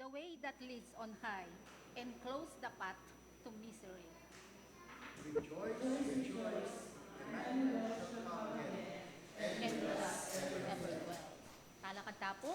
the way that leads on high, and close the path to misery. Rejoice, rejoice, the man shall come again, And with us ever dwell. Talakad tapo.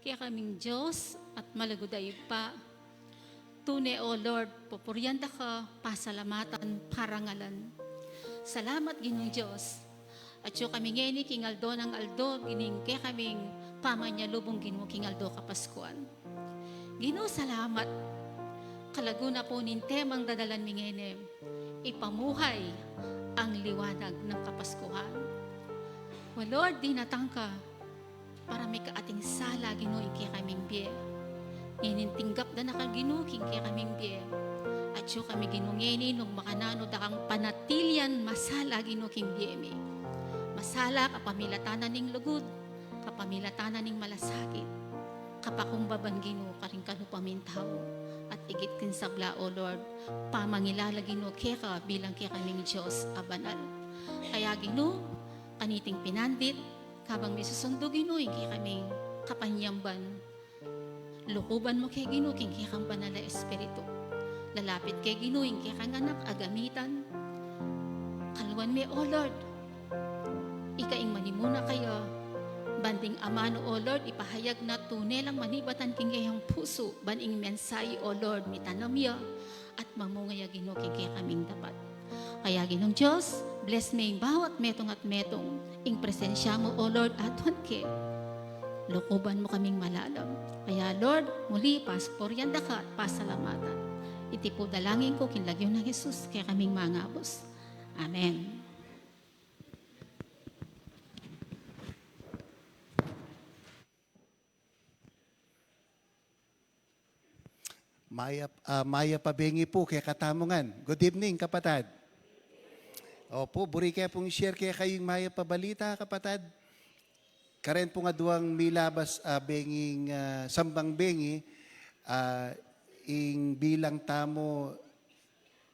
Kaya kaming Diyos at malaguday pa. Tune, O Lord, pupurianda ka, pasalamatan, parangalan. Salamat, Ginoong Diyos. At yung kami ngeni, king Aldo ng Aldo, gining kaya kaming pamanya lubong Ginoo king Aldo kapaskuan. Ginoo, salamat. Kalaguna po nin temang dadalan mingene, ipamuhay ang liwanag ng kapaskuhan. O Lord, dinatang ka, para may kaating sala, Ginoo, kaya kaming biye. Inintinggap na nakaginuking kaya kaming biye. At yung kami ginungeni, nung makanano dakang panatilyan, masala, Ginoo, king biye mi. Masala, kapamilatanan ning lugod, kapamilatanan ning malasakit, kapakumbaban, Ginoo, karing kanupamintaw, at igit kin sabla, O Lord, pamangilala, Ginoo, kaya ka bilang kaya kaming Diyos, abanal. Kaya, Ginoo, kaniting pinandit, kabang may susundo, Ginoo, kaya kaming kapanyamban. Lukuban mo kay Ginoo, kaya kang banal na espiritu. Lalapit kay Ginoo, kaya kang anak, agamitan. Kalwan me, O Lord, ikaing manimuna kayo. Banding amano, O Lord, ipahayag na tunay lang manibatan king kayong puso. Baning mensahe, O Lord, mitanamya at mamungaya, Ginoo, kaya kaming dapat. Kaya, Ginoong Diyos, bless me yung bawat metong at metong ing presensya mo, O Lord, aton ke. Lukuban mo kaming malalam. Kaya, Lord, muli, pasporyanda ka at pasalamatan. Iti po dalangin ko, kinlagyo ng Jesus, kaya kaming mangabos. Amen. Maya Pabengi po, kaya Katamungan. Good evening, kapatad. Opo, buri kaya pong share kaya kayong Maya Pabalita, kapatad. Karen po nga duwang milabas benging sambang bengi, ing bilang tamo,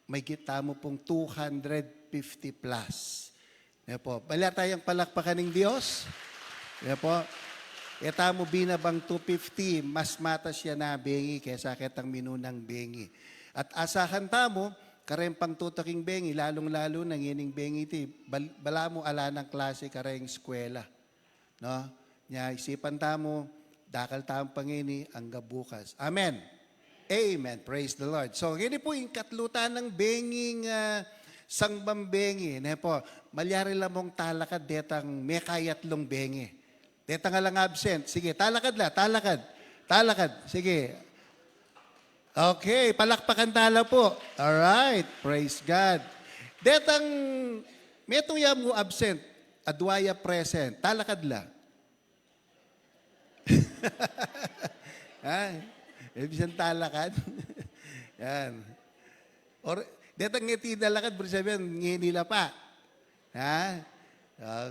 may tamo pong 250 plus. Yan po. Bala tayong palakpakan ng Diyos. Yan po. Eta mo binabang 250, mas matas siya na bengi kaysa kitang minunang bengi. At asahan tamo, karempang tutaking bengi, lalong-lalo nang ining bengi iti, bala mo ala ng klase kareng eskwela. No? Nya isipan tamo, dakal taong Pangini, hanggang bukas. Amen. Amen. Praise the Lord. So, gini po yung katlutan ng benging sangbambengi. Ne po, malyari lamong talakad detang may kayatlong bengi. Deta nga lang absent. Sige, talakad la, talakad. Talakad. Sige. Okay, palakpakan tala po. Alright, praise God. Detang, metong mo absent, adwaya present, talakad la. Ha? Ibig sabihin talakad. Yan. Or, detang ngiti talakad, bro sabihin, nginila pa. Ha?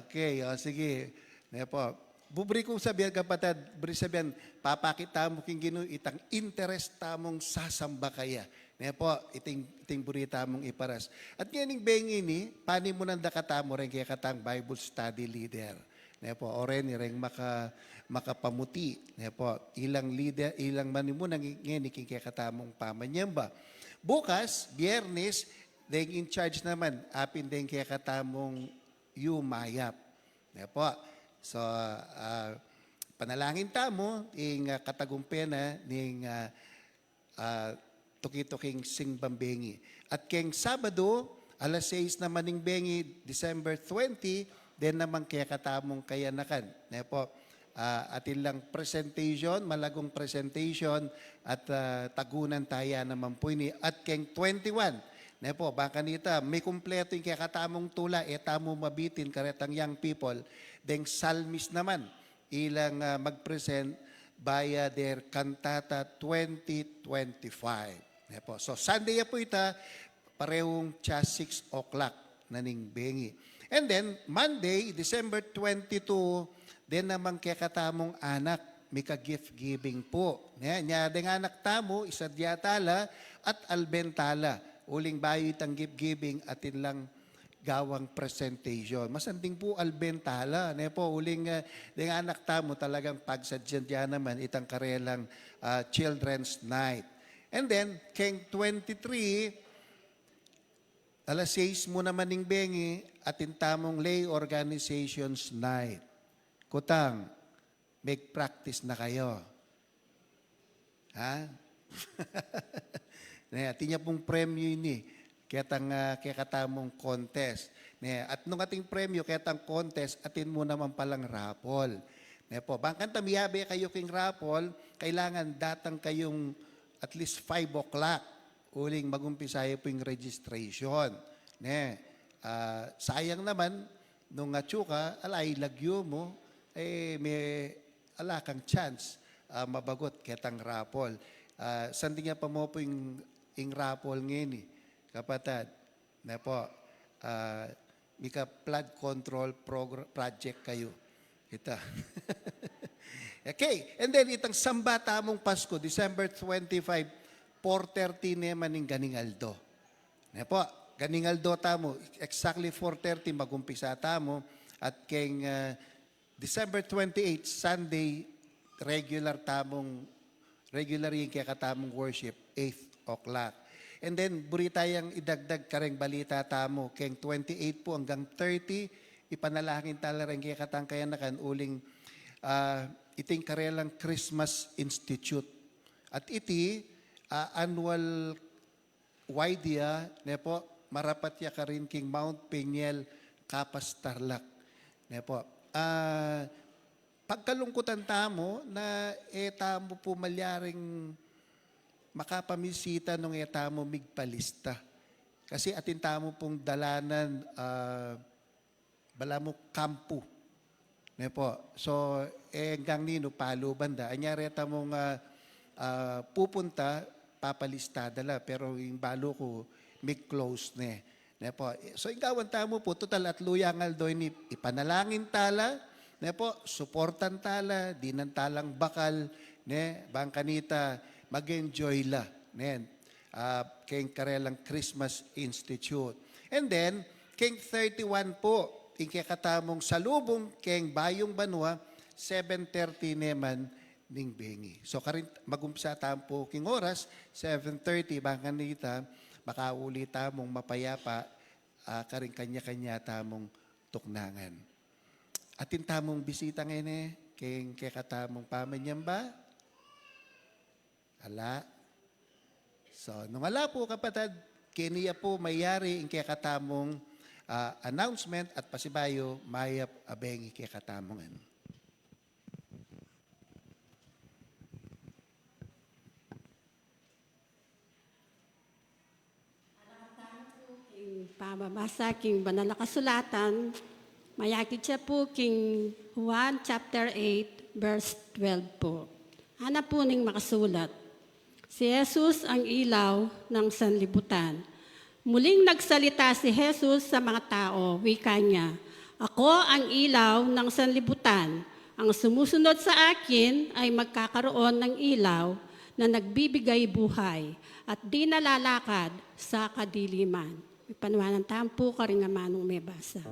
Okay, o sige. Ngayon po, bubri kong sabihan kapatid, bubri sabihan, papakita mo king gino, itang interest tamong sasamba kaya. Ngayon po, iting burita mong iparas. At ngayon bengi ni, paano mo nang dakatamo rin kaya katang Bible study leader. Ngayon po, oren ni rin makapamuti. Ngayon po, ilang leader, ilang manimu nang ngayon kaya katamong pamanyamba. Bukas, Biyernes, dahil in charge naman, apin din kaya katamong yumayap. Ngayon po, so, panalangin tamo, ing katagumpena, ning tuki-tuking singbambengi. At keng Sabado, alas 6 naman ning bengi, December 20, then naman kaya katamong kayanakan. Ngayon po, atin lang presentation, malagong presentation, at tagunan taya naman po ini. At keng 21, ngayon po, baka nita, may kumpleto yung kaya katamong tula, tamo mabitin karetang young people, then psalmist naman, ilang mag-present via their cantata 2025. Ngayon po, so Sunday po ita, parehong 6 o'clock na ning bengi. And then, Monday, December 22, then naman kaya katamong anak, may ka-gift giving po. Nya deng anak tamo, isadyatala at albentala. Uling bayo itang gift giving atin lang gawang presentation. Masanding po albentala. Po, uling deng anak tamo talagang pagsadya naman itang karelang Children's Night. And then, keng 23, alas 6 mo naman ning bengi atin tamong lay organizations night. Kutang, make practice na kayo. Ha? Atin niya pong premyo ini. Kaya katamong contest. At nung ating premyo, kaya tang contest, atin mo naman palang rapol. Po, bangkan tamiyabe kayo king rapol, kailangan datang kayong at least 5 o'clock. Uling magumpisayo po yung registration. Sayang naman, nung atsuka, alay lagyo mo, may alakang chance mabagot ketang rapol. Sandi nga pa mo po yung rapol ngayon kapatid. Po, mika flood control project kayo. Kita. Okay, and then itang samba tamong Pasko, December 25, 4:30 naman ng Ganingaldo. Po, Ganingaldo tamo, exactly 4:30 magumpisa tamo at keng December 28, Sunday, regular yung kaya katamong worship, 8 o'clock. And then, buritayang idagdag kareng balita tamo, keng 28 po hanggang 30, ipanalangin tala rin kaya katang kayanakan uling iting karelang Christmas Institute. At iti, annual Waidia, po, marapat ya ka rin king Mount Peniel, Kapas Tarlac. Po, pagkalungkutan tamo na tamo po malyaring makapamisita nung tamo migpalista. Kasi atin tamo pong dalanan, balamo kampu. Po, so hanggang nino palo banda. Anyari tamong pupunta, papalista dala, pero yung balo ko, mig-close na. Po. So, ikawan tamo po, total at luyangal doon ipanalangin tala, po, suportan tala, dinan talang bakal, bangkanita, mag-enjoy la. Keng karelang Christmas Institute. And then, keng 31 po, ikakatamong salubong, keng Bayong Banwa, 7:30 naman, ning bengi. So karin magumpisa tampo king oras 7:30 bangkanita makauli tamong mapayapa karing kanya-kanya tamong tuknangan. Atin tamong bisita ngayon kay katamong pamanyam ba? Ala. So, nung ala po kapatid, kiniya po mayari kay katamong announcement at pasibayo, mayap abengi kay katamongan. Pamabasa king banal na kasulatan, mayakit siya po king Juan chapter 8, verse 12 po. Hanap po ning makasulat. Si Jesus ang ilaw ng sanlibutan. Muling nagsalita si Jesus sa mga tao, wika niya, "Ako ang ilaw ng sanlibutan. Ang sumusunod sa akin ay magkakaroon ng ilaw na nagbibigay buhay at di nalalakad sa kadiliman." May panuanantahan po ka rin naman nung may basa.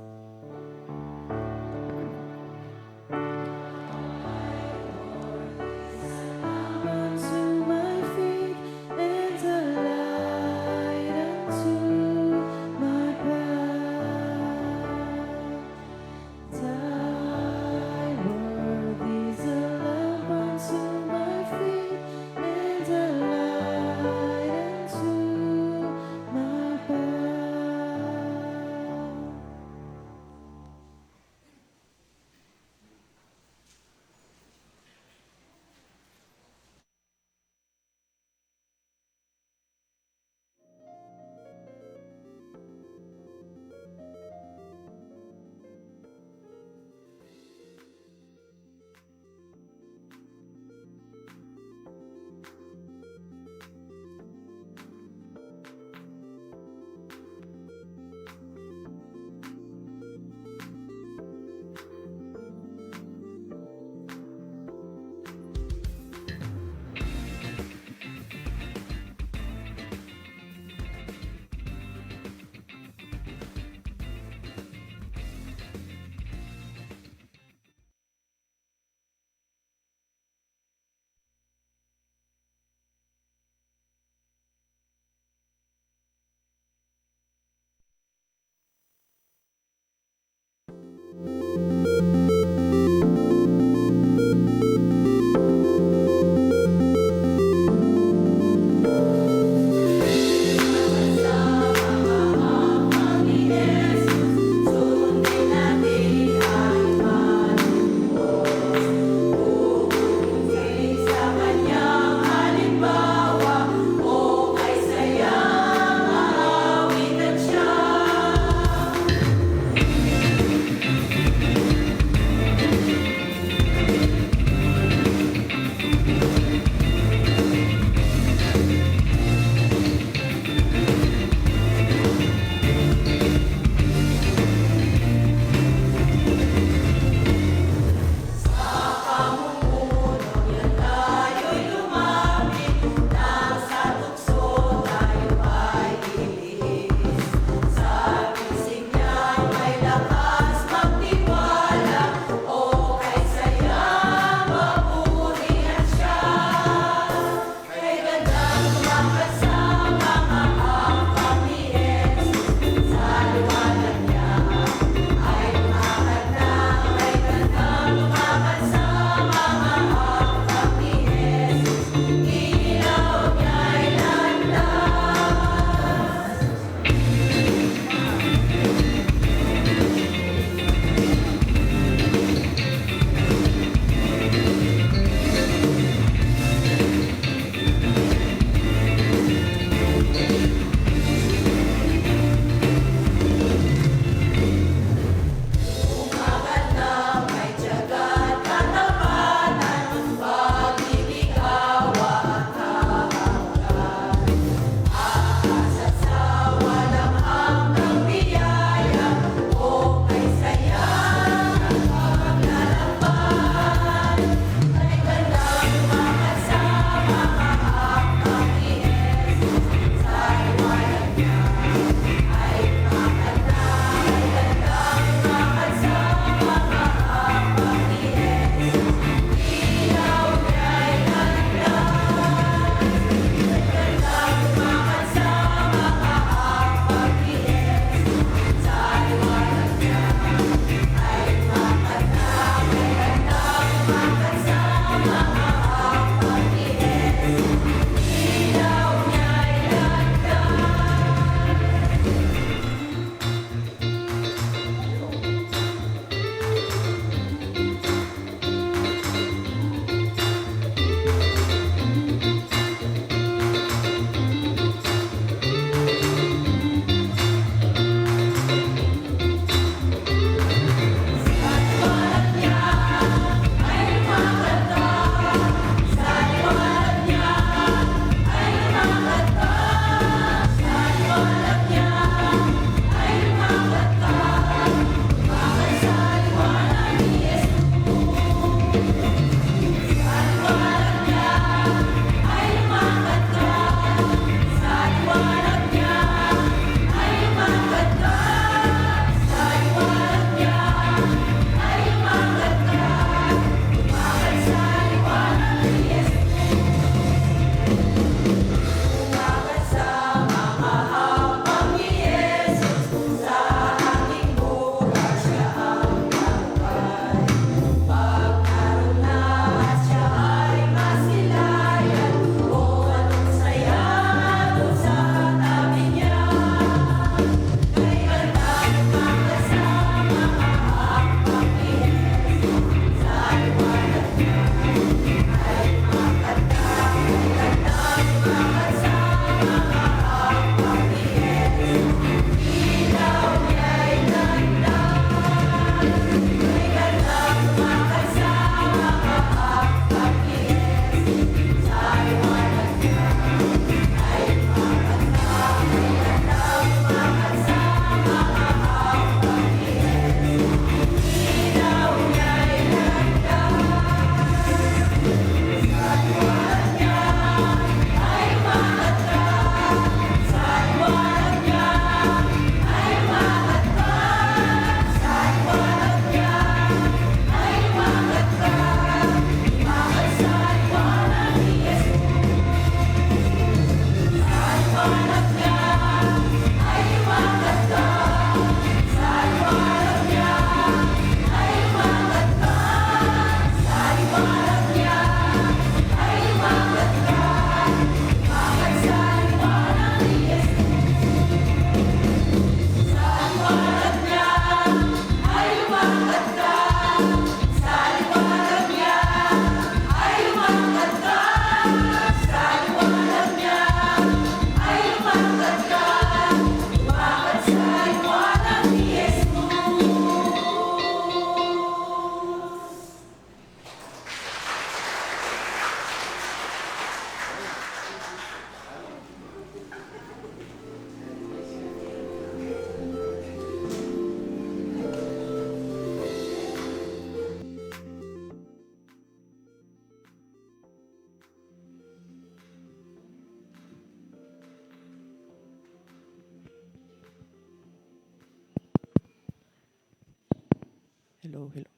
Hello, hello.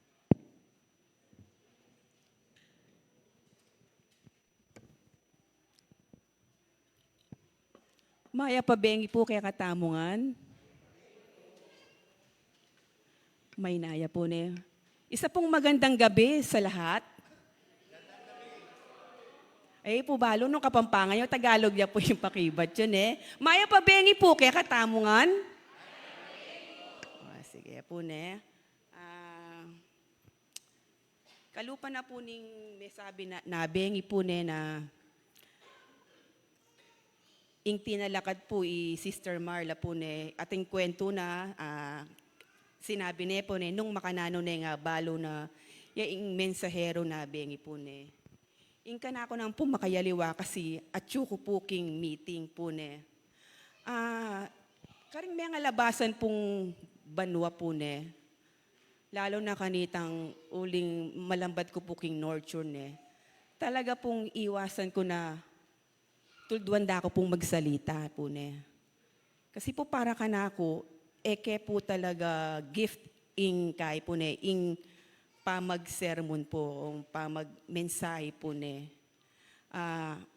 Maya pabengi po kaya katamungan. May naya po ne. Isa pong magandang gabi sa lahat. Ay po balo nung Kapampangan yung Tagalog niya po yung pakibat yun eh. Maya pabengi po kaya katamungan. Sige po ne. Kalupa na po ning may sabi na nabengi po ne na ing tinalakad po Sister Marla po ne ating kwento na sinabi ne po ne nung makanano ne nga balo na yung mensahero na bengi po ne. Ing ka ako nang po makayaliwa kasi at ko po king meeting po ne. Karing may nga labasan pong banwa po ne. Lalo na kanitang uling malambat ko po king nurture ne. Talaga pong iwasan ko na tulduan da ako pong magsalita po ne. Kasi po para ka na ako, eke po talaga gift ing kay po ne, ing pamag-sermon po, o pamag-mensahe po ne.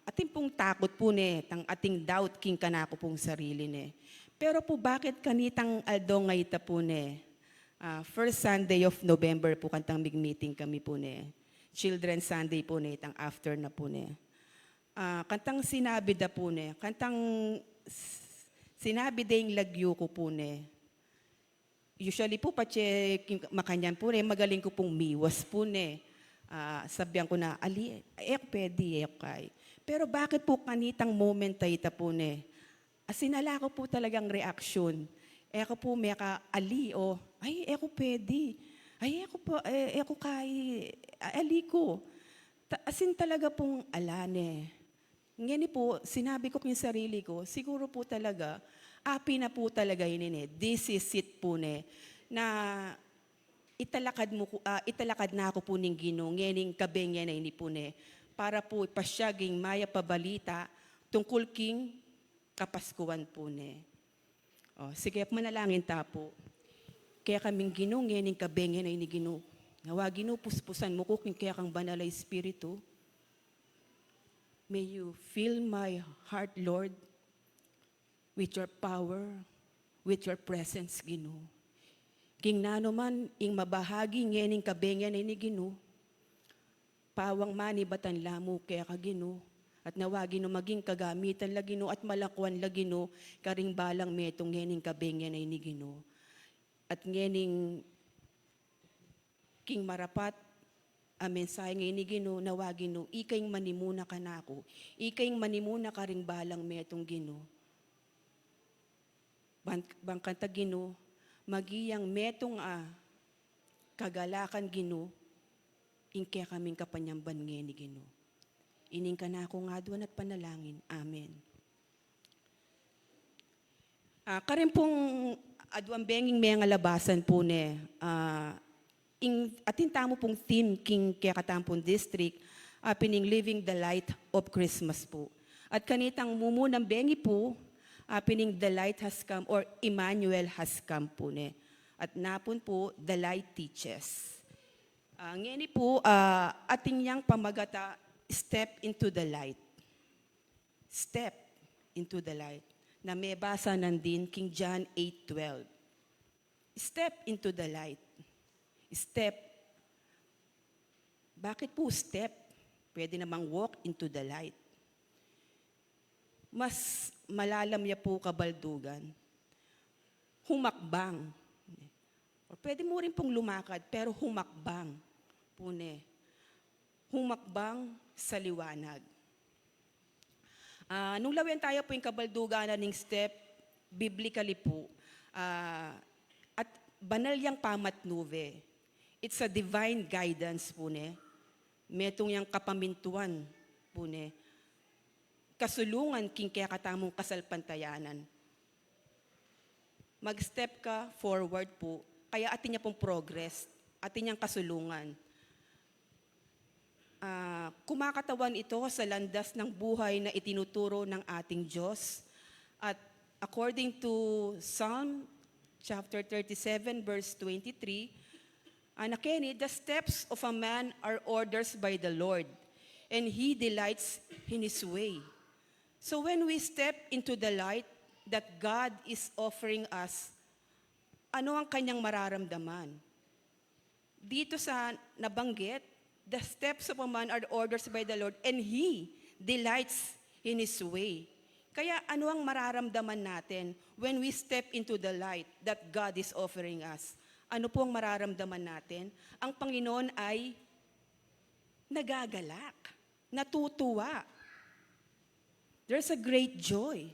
Ating pong takot po ne, tang ating doubt king kanako pong sarili ne. Pero po bakit kanitang aldo ngayta po ne? First Sunday of November po kantang meeting kami po ne. Children's Sunday po ne, tang after na po ne. Kantang sinabi da po ne, kantang sinabi da yung lagyo ko po ne. Usually po pache makanyan po ne, magaling ko pong miwas po ne. Sabihan ko na, ali, pwede, kay. Pero bakit po kanitang moment tayo po ne? Sinala ko po talagang reaksyon. Eko po may ali o, ay, eko pwede. Ay, eko kay, ali ko. Asin talaga pong alane. Ngayon po, sinabi ko yung sarili ko, siguro po talaga, api na po talaga yun eh. This is it po ne, na italakad na ako po ning Ginoo, ngayon kabengya na ini po ne, para po ipasyaging maya pabalita tungkol king kapaskuhan po ne. Sige, manalangin tapo. Kaya kaming Ginoo, ngayon kabengya na ini Ginoo. Nawa Ginoo, puspusan mo ko kaya kang banal na Espiritu. May you fill my heart, Lord, with your power, with your presence, Ginoo. King nano man, ing mabahagi ngayon kabengya na ini Ginoo. Pawang mani batan lamo kaya ka Ginoo. At nawa Ginoo maging kagamitan la Ginoo at malakwan la Ginoo karing balang metong ngayon kabengya na ini Ginoo. At ngayon king marapat mensahe ngayon ni Ginoo, nawa Ginoo, ikayng manimuna ka na ako. Ikayng manimuna ka ring balang metong Ginoo. Bangkanta Ginoo, magiyang metong kagalakan Ginoo, ingke kaming kapanyamban ngayon ni Ginoo. Ining ka na ako nga doon at panalangin. Amen. Karin pong adwang benging may nga labasan po ne, atin tamo pong theme king kaya katampong district, pining Living the Light of Christmas po. At kanitang mumunang bengi po, pining the light has come or Emmanuel has come po ne. At napon po, the light teaches. Ngayon po, ating yang pamagata, step into the light. Step into the light. Na may basa nandin, King John 8:12. Step into the light. Step. Bakit po step? Pwede namang walk into the light. Mas malalam niya po kabaldugan. Humakbang. O pwede mo rin pong lumakad, pero humakbang. Pune. Humakbang sa liwanag. Nung lawin tayo po yung kabalduganan ng step, biblically po, at banal yang pamatnuve. It's a divine guidance po ne. Metong yang kapamintuan po ne. Kasulungan king kaya katamong kasalpantayanan. Mag-step ka forward po, kaya atin niya pong progress, atin niyang kasulungan. Kumakatawan ito sa landas ng buhay na itinuturo ng ating Diyos. At according to Psalm chapter 37 verse 23, Anakeni, the steps of a man are orders by the Lord, and he delights in his way. So when we step into the light that God is offering us, ano ang kanyang mararamdaman? Dito sa nabanggit, the steps of a man are orders by the Lord, and he delights in his way. Kaya ano ang mararamdaman natin when we step into the light that God is offering us? Ano po ang mararamdaman natin? Ang Panginoon ay nagagalak, natutuwa. There's a great joy.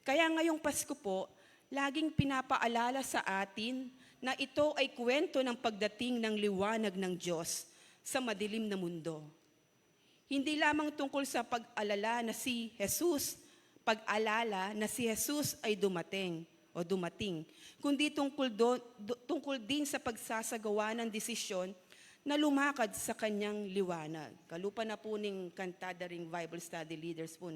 Kaya ngayong Pasko po, laging pinapaalala sa atin na ito ay kwento ng pagdating ng liwanag ng Diyos sa madilim na mundo. Hindi lamang tungkol sa pag-alala na si Jesus ay dumating o dumating, kundi tungkol din sa pagsasagawa ng desisyon na lumakad sa kanyang liwanag. Kalupa na po ning kantada ring Bible study leaders po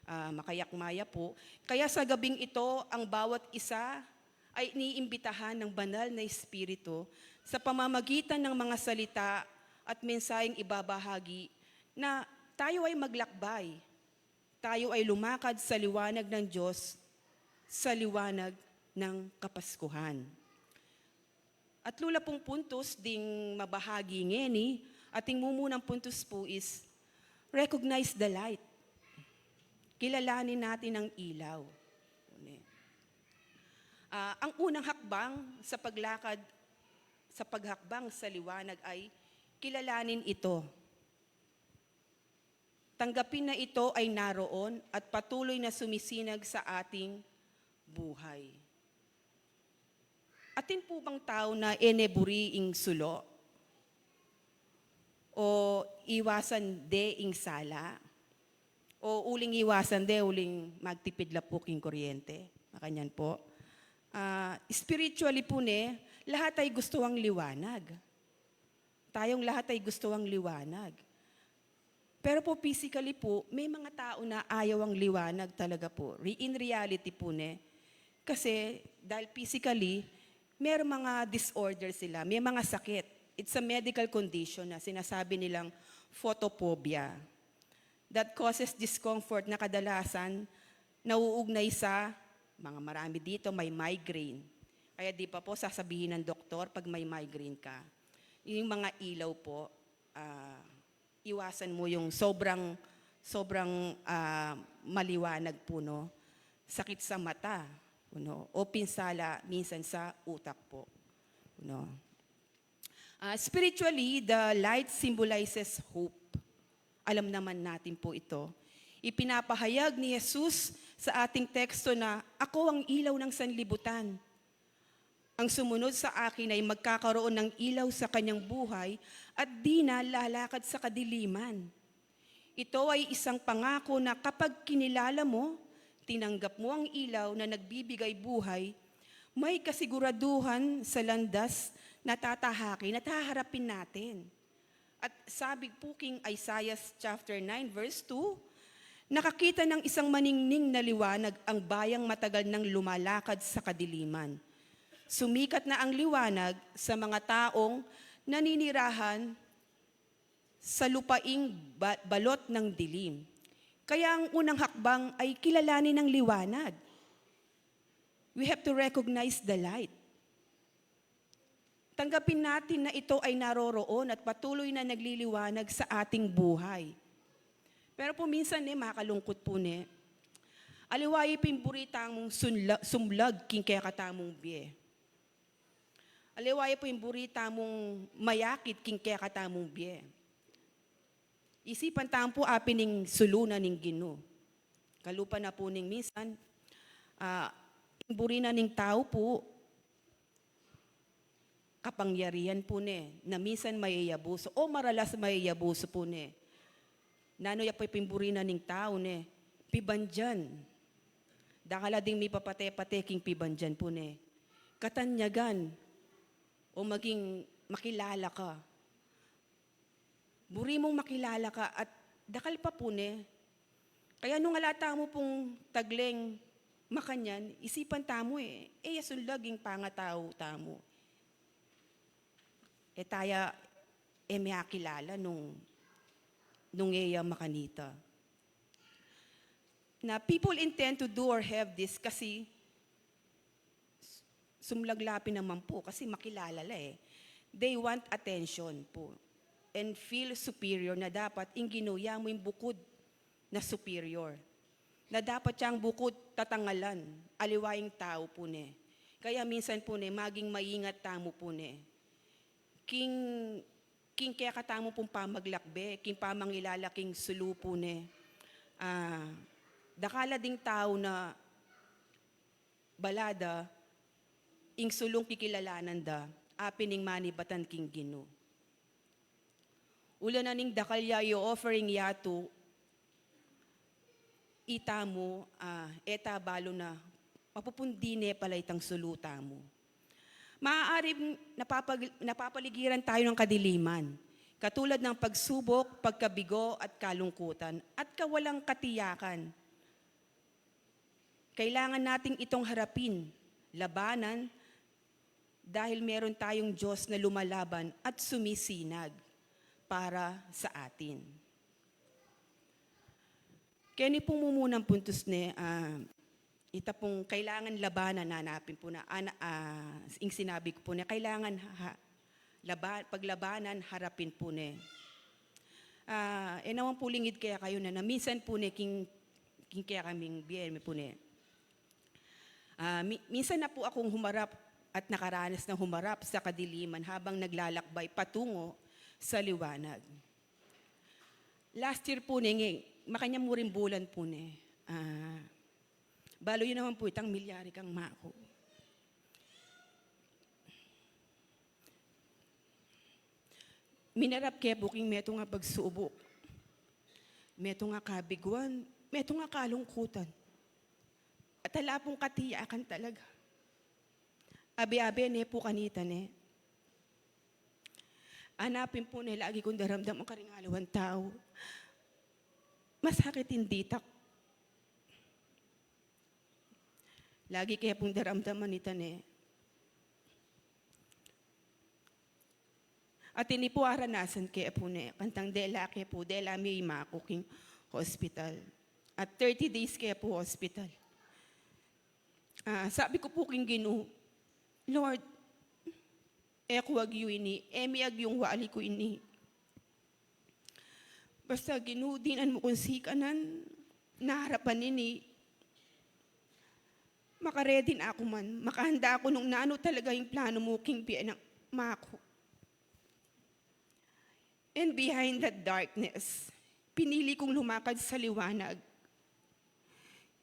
makayak-maya po. Kaya sa gabing ito, ang bawat isa ay iniimbitahan ng banal na Espiritu sa pamamagitan ng mga salita at mensaheng ibabahagi na tayo ay maglakbay, tayo ay lumakad sa liwanag ng Diyos, sa liwanag ng Kapaskuhan. At lula pong puntos ding mabahagi ngeni, ating mumunang puntos po is recognize the light. Kilalanin natin ang ilaw. Ang unang hakbang sa paghakbang sa liwanag ay kilalanin ito. Tanggapin na ito ay naroon at patuloy na sumisinag sa ating buhay. Atin po bang tao na eneburi ing sulo? O iwasan de ing sala? O uling iwasan de, uling magtipid lapok ing kuryente? Makanyan po. Spiritually po lahat ay gusto ang liwanag. Tayong lahat ay gusto ang liwanag. Pero po physically po, may mga tao na ayaw ang liwanag talaga po. In reality po kasi dahil physically, may mga disorder sila, may mga sakit. It's a medical condition na sinasabi nilang photophobia that causes discomfort na kadalasan nauugnay sa mga marami dito may migraine. Kaya di pa po sasabihin ng doktor pag may migraine ka. Yung mga ilaw po, iwasan mo yung sobrang maliwanag po, sakit sa mata, o pinsala minsan sa utak po. Spiritually, the light symbolizes hope. Alam naman natin po ito. Ipinapahayag ni Jesus sa ating teksto na, ako ang ilaw ng sanlibutan. Ang sumunod sa akin ay magkakaroon ng ilaw sa kanyang buhay at di na lalakad sa kadiliman. Ito ay isang pangako na kapag kinilala mo, tinanggap mo ang ilaw na nagbibigay buhay, may kasiguraduhan sa landas na tatahakin at haharapin natin. At sabi po King Isaiah chapter 9 verse 2, nakakita ng isang maningning na liwanag ang bayang matagal nang lumalakad sa kadiliman. Sumikat na ang liwanag sa mga taong naninirahan sa lupaing balot ng dilim. Kaya ang unang hakbang ay kilalanin ang liwanag. We have to recognize the light. Tanggapin natin na ito ay naroroon at patuloy na nagliliwanag sa ating buhay. Pero po minsan makalungkot po aliwayi pimburita mong sumlag king kaya katamong biye. Aliwayi po yung burita mong mayakit king kaya katamong biye. Isipan taang po apining sulunan ning Ginoo. Kalupa na po ning minsan, burina ning tao po, kapangyarihan po na minsan mayayabuso o maralas mayayabuso po Nano ya po pimburina ning tao pibandyan. Dakala ding may papate-pate king pibandyan po katanyagan o maging makilala ka. Buri mong makilala ka at dakal pa po Kaya nung alata mo pong tagleng makanyan, isipan tamo yasun laging pangatao tamo. taya may akilala nung makanita. Na people intend to do or have this kasi sumlaglapin naman po kasi makilala They want attention po and feel superior na dapat ginuya mo yung bukod na superior. Na dapat siyang bukod tatangalan, aliwayang tao po Kaya minsan po maging maingat tamo po King kaya katamo pong pamaglakbe, king pamangilalaking sulu po dakala ding tao na balada, ing sulong kikilalanan da, apining manibatan king Gino. Ula na ning dakalya yo offering yato, itamo, eta balo na, mapupundine pala itang suluta mo. Maaaring napapaligiran tayo ng kadiliman, katulad ng pagsubok, pagkabigo at kalungkutan, at kawalang katiyakan. Kailangan nating itong harapin, labanan, dahil meron tayong Diyos na lumalaban at sumisinag para sa atin. Kaya ni pong mumunang puntos ita pong kailangan labanan, nanapin po ing sinabi ko po kailangan paglabanan, harapin po naman po lingid kaya kayo na minsan po king kaya kaming biyerme po minsan na po akong humarap at nakaranas ng humarap sa kadiliman habang naglalakbay patungo sa liwanag. Last year po makanya mo rin bulan po balo yun naman po itang milyari kang mako. Minarap kaya buking meto nga pagsubok. Meto nga kabiguan, meto nga kalungkutan. At hala pong katiyakan talaga. Abi-abi po kanita Anapin po lagi kong daramdam ang karingalawan tao. Masakit hindi tak. Lagi kaya pong daramdaman nita At ini po aranasan kaya po kantang dela kaya po, dela may makuking hospital. At 30 days kaya po hospital. Sabi ko po king Gino, Lord, kuwag yu ini, miag yung wali ko ini. Basta Gino, dinan mo kung sikanan, naharapan ini, makaredin ako man, makahanda ako nung naano talaga yung plano mo king piya ng mako. And behind that darkness, pinili kong lumakad sa liwanag.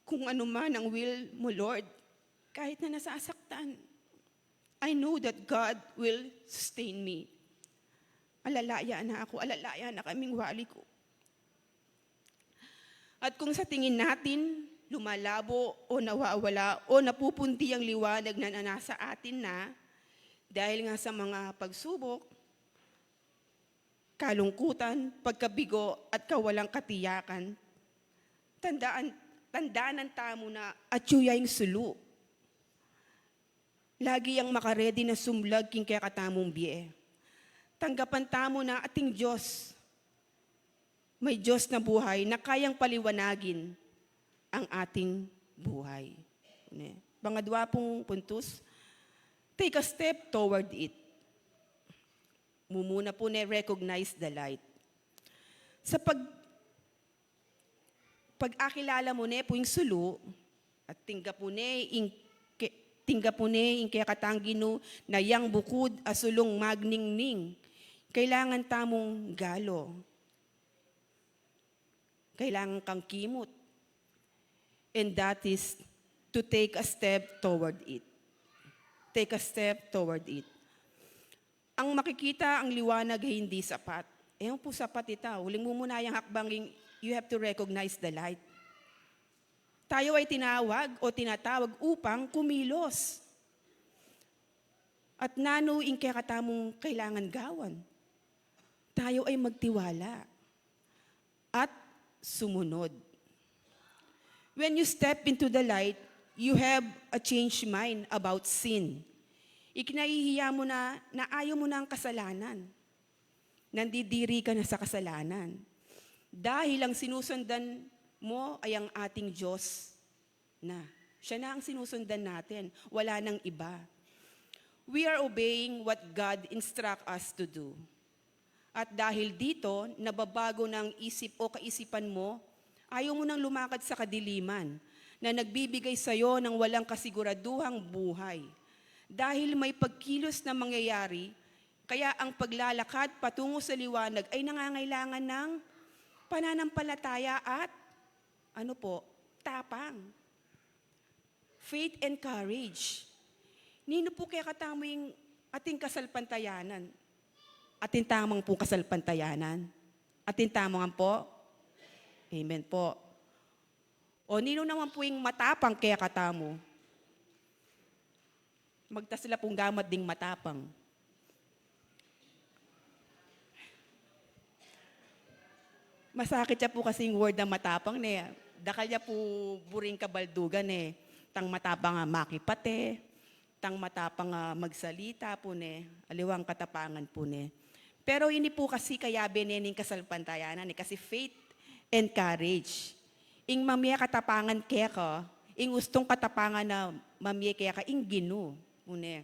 Kung ano man ang will mo, Lord, kahit na nasasaktan, I know that God will sustain me. Alalaya na ako, alalaya na kaming wali ko. At kung sa tingin natin, lumalabo o nawawala o napupunti ang liwanag na nasa atin dahil nga sa mga pagsubok, kalungkutan, pagkabigo at kawalang katiyakan, tandaan tamo na atsuyayng sulu. Lagi ang makaredy na sumlag king kaya katamong biye. Tanggapan tamo na ating Diyos, may Diyos na buhay na kayang paliwanagin ang ating buhay. Pangadwa pong puntos, take a step toward it. Mumuna po recognize the light. Sa pag-akilala mo po yung sulu, at tingga po ing kaya katanggino na yang bukod asulong magningning, kailangan tamong galo. Kailangan kang kimot. And that is to take a step toward it. Take a step toward it. Ang makikita, ang liwanag ay hindi sapat. Yung po sapat ita. Huling mo muna yung hakbanging, you have to recognize the light. Tayo ay tinawag o tinatawag upang kumilos. At nanuing kaya katamong kailangan gawan. Tayo ay magtiwala at sumunod. When you step into the light, you have a changed mind about sin. Ikinahihiya mo na ayaw mo na ang kasalanan. Nandidiri ka na sa kasalanan. Dahil ang sinusundan mo ay ang ating Diyos na. Siya na ang sinusundan natin. Wala nang iba. We are obeying what God instruct us to do. At dahil dito, nababago ng isip o kaisipan mo, ayaw mo nang lumakad sa kadiliman na nagbibigay sa iyo ng walang kasiguraduhang buhay. Dahil may pagkilos na mangyayari, kaya ang paglalakad patungo sa liwanag ay nangangailangan ng pananampalataya at tapang. Faith and courage. Nino po kaya katamo yung ating kasalpantayanan? Ating tamang po kasalpantayanan? Ating tamang po? Amen po. O nino naman po yung matapang kaya katamo? Magtas sila pong gamat ding matapang. Masakit siya po kasi yung word na matapang ne. Dakal niya po buring kabaldugan eh. Tang matapang nga makipate, tang matapang nga magsalita po ne. Aliwang katapangan po ne. Pero ini po kasi kaya benening kasalpantayanan eh. Kasi faith and courage. Ing mamaya katapangan kaya ka, ing ustong katapangan na mamaya kaya ka, ing ginu. Une.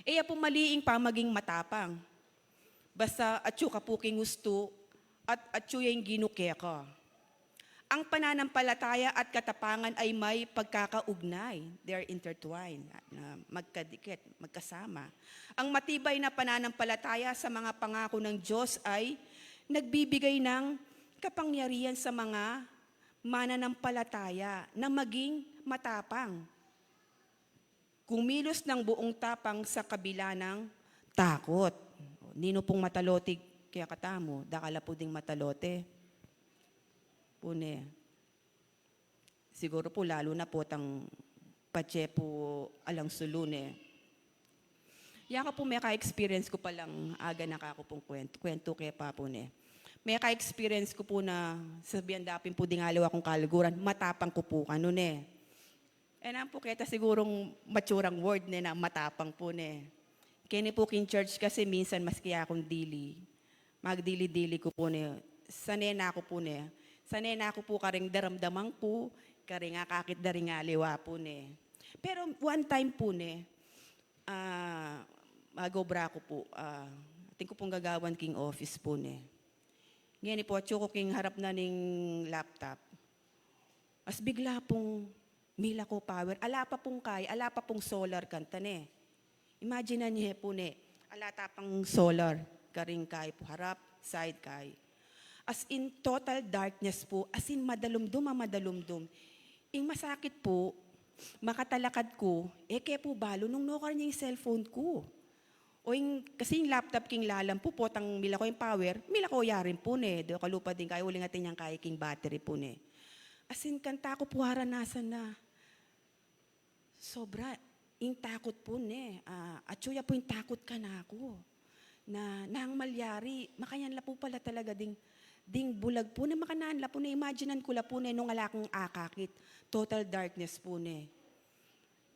Iya po maliing pa maging matapang. Basta atyo ka po king gusto at atyo yung ginukya ka. Ang pananampalataya at katapangan ay may pagkakaugnay. They are intertwined, magkadikit, magkasama. Ang matibay na pananampalataya sa mga pangako ng Diyos ay nagbibigay ng kapangyarihan sa mga mananampalataya na maging matapang. Kumilos ng buong tapang sa kabila ng takot. Nino pong matalote kaya katamo, dakala po ding matalote. Pune. Siguro po lalo na po tang patse po alang sulune. Yaka po may ka-experience ko palang aga nakako pong kwento kaya pa po ne. May ka-experience ko po na sabihan dapin po ding aliw akong kaliguran, matapang ko po kano ne. Po kita sigurong maturang word na matapang po ne. Kini po king church kasi minsan maski akong dili. Magdili-dili ko po ne. Sanena ako po ne. Sanena ako po karing daramdamang po, karing akakit daring aliwa po ne. Pero one time po ne, magobra ko po, ating ko pong gagawan king office po ne. Ngayon po, atyo ko king harap na ning laptop. As bigla pong mila ko power. Ala pa pong ala pa pong solar kanta ne. Imagine niyo po ne, alata pang solar, karing kay po harap, side kay. As in total darkness po, as in madalumdum. Ing masakit po, makatalakad ko, kaya po balo nung nokar niya yung cellphone ko. O kasi yung laptop king lalam po, potang mila ko yung power, mila ko yarin po ne. Do kalupa din kayo, uling atin yung kaya king battery po ne. As in, kanta ko po haranasan na. Sobra, yung takot po ne. Atsuya po yung takot ka na ako. Na nang malyari, makayan la po pala talaga ding bulag po na makanaan la po na. Imaginean ko la po na nung alakang akakit. Total darkness po ne.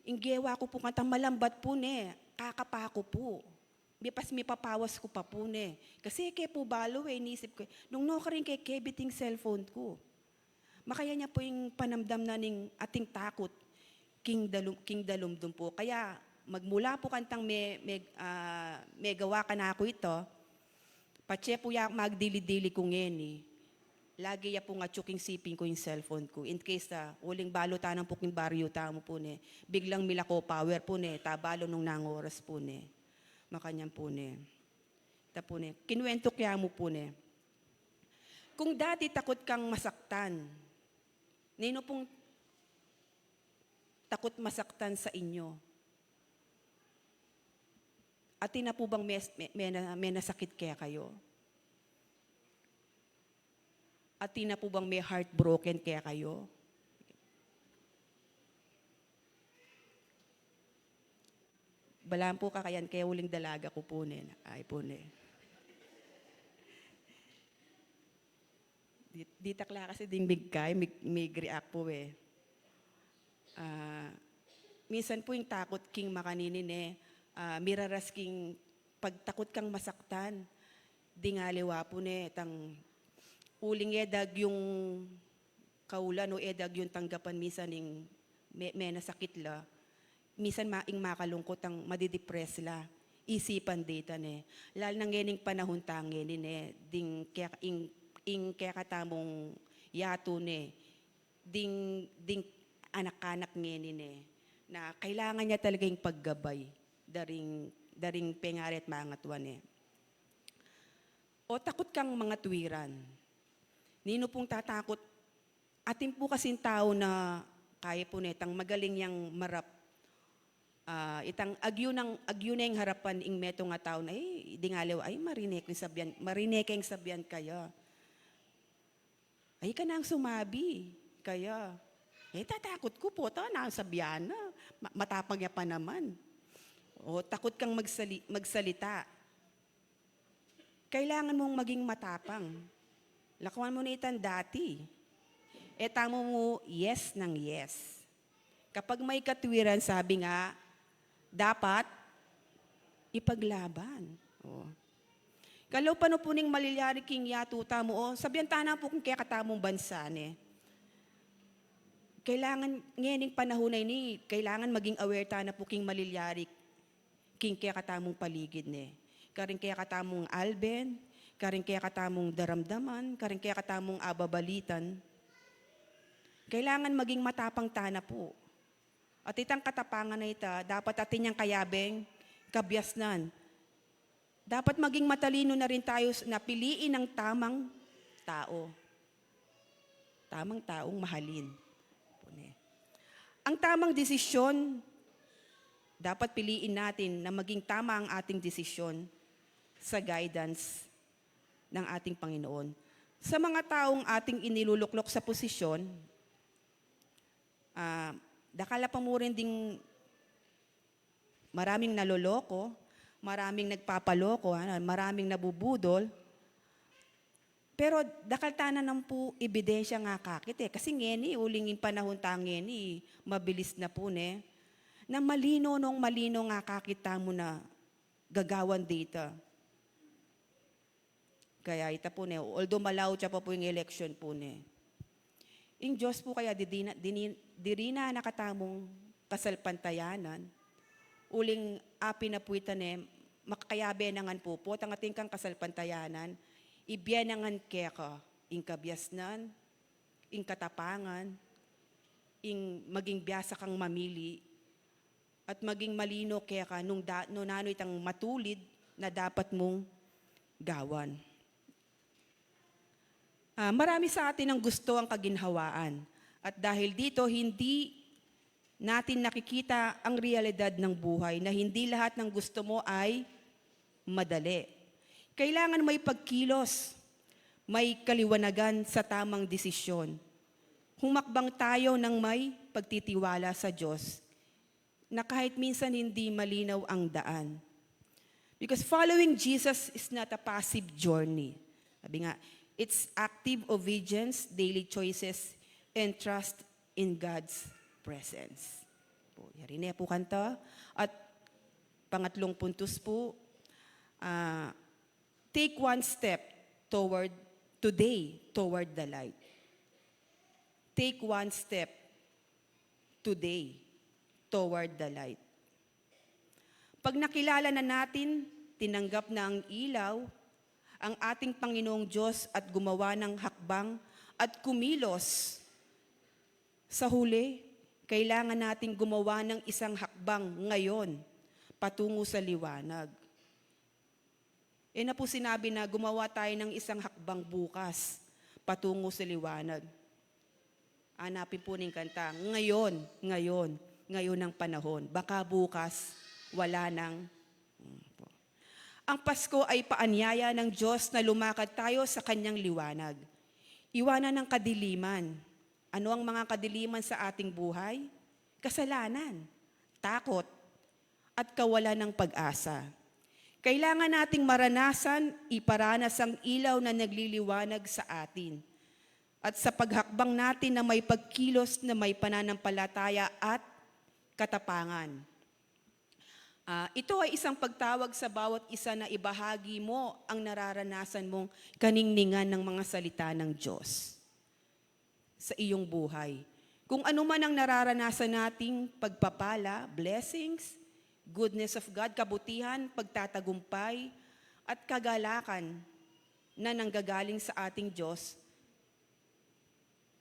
Inggewa ko po kantang malambat po ne. Kakapako po. Bipas may papawas ko pa po ne. Kasi kaya po balo inisip ko. Nung no ka rin kay kebiting cellphone ko. Makaya niya po yung panamdam na ning ating takot. King dalumdum po. Kaya magmula po kantang may gawa ka na ako ito, patse po ya magdili-dili ko ngeni. Lagi ya po nga tsuking siping ko yung cellphone ko. In case uling balo tanang po king baryo tamo po ne. Biglang mila ko power po ne. Tabalo nung nangoras po ne. Makanyang po ne. Ta po ne. Kinuwento kaya mo po ne. Kung dati takot kang masaktan, nino pong takot masaktan sa inyo? At na po bang may nasakit kaya kayo? At na po bang may heartbroken kaya kayo? Balaan po kakayan kaya uling dalaga ko po ne. Ay po ne. Di takla kasi ding big kay, mig react po eh. minsan po yung takot king makaninin miraras king pagtakot kang masaktan. Di nga liwa po tang uling edag yung kaulan o edag yung tanggapan minsan yung may nasakit la. Minsan maing makalungkot ang madidepress la. Isipan data Lalo nang ngening panahon tangin ding kaya katamong yato ding anak-anak ngenin na kailangan niya talaga yung paggabay daring pengari at mangatwan O takot kang mga tuwiran. Nino pong tatakot? Atin po kasing tao na kaya po netang magaling yang marap. Itang agyo na yung harapan ing meto nga tao na di nga lew, ay marinek yung sabyan kaya. Ay ka nang sumabi kaya. Tatakot ko po, na sabyan na. Matapang niya pa naman. O takot kang magsalita. Kailangan mong maging matapang. Lakawan mo na itan dati. Tamo mo yes ng yes. Kapag may katwiran, sabi nga, dapat ipaglaban. Kalaw pa no puning malilyari king yatuta mo, sabihan tana po kung kaya katamong bansa Kailangan, ngayon panahon na ini, kailangan maging aware ta na po king malilyari king kaya katamong paligid Karing kaya katamong alben, karing kaya katamong daramdaman, karing kaya katamong ababalitan. Kailangan maging matapang tana po. At itang katapangan na ita, dapat atin niyang kayabeng, kabyasnan. Dapat maging matalino na rin tayo na piliin ang tamang tao. Tamang taong mahalin. Ang tamang desisyon, dapat piliin natin na maging tama ang ating desisyon sa guidance ng ating Panginoon. Sa mga taong ating iniluluklok sa posisyon, dakala pa mo rin ding maraming naloloko, maraming nagpapaloko, maraming nabubudol. Pero dakal tanan ng po ebidensya nga kakit Kasi ngeni, ulingin panahon tangeni, mabilis na po na malino nga kakita mo na gagawan data. Kaya ita po although malaw siya pa po yung election po In Diyos po kaya diri na nakatamong kasalpantayanan, uling api na po ita makakayabenangan po tang ating kang kasalpantayanan, ibyenangan kaya ka, ing kabyasnan, ing katapangan, ing maging biyasa kang mamili, at maging malino kaya ka nung nano itang matulid na dapat mong gawan. Marami sa atin ang gusto ang kaginhawaan. At dahil dito, hindi natin nakikita ang realidad ng buhay na hindi lahat ng gusto mo ay madali. Kailangan may pagkilos, may kaliwanagan sa tamang desisyon. Humakbang tayo ng may pagtitiwala sa Diyos na kahit minsan hindi malinaw ang daan. Because following Jesus is not a passive journey. Sabi nga, it's active obedience, daily choices, and trust in God's presence. Yari na po kanta. At pangatlong puntos po, take one step toward the light. Take one step today toward the light. Pag nakilala na natin, tinanggap na ang ilaw, ang ating Panginoong Diyos at gumawa ng hakbang at kumilos. Sa huli, kailangan nating gumawa ng isang hakbang ngayon patungo sa liwanag. Na po sinabi na gumawa tayo ng isang hakbang bukas patungo sa liwanag. Hanapin po ng kanta, ngayon ang panahon. Baka bukas, wala nang. Ang Pasko ay paanyaya ng Diyos na lumakad tayo sa kanyang liwanag. Iwanan ng kadiliman. Ano ang mga kadiliman sa ating buhay? Kasalanan, takot, at kawalan ng pag-asa. Kailangan nating maranasan, iparanas ang ilaw na nagliliwanag sa atin. At sa paghakbang natin na may pagkilos na may pananampalataya at katapangan. Ito ay isang pagtawag sa bawat isa na ibahagi mo ang nararanasan mong kaningningan ng mga salita ng Diyos sa iyong buhay. Kung ano man ang nararanasan nating pagpapala, blessings, goodness of God, kabutihan, pagtatagumpay, at kagalakan na nanggagaling sa ating Diyos,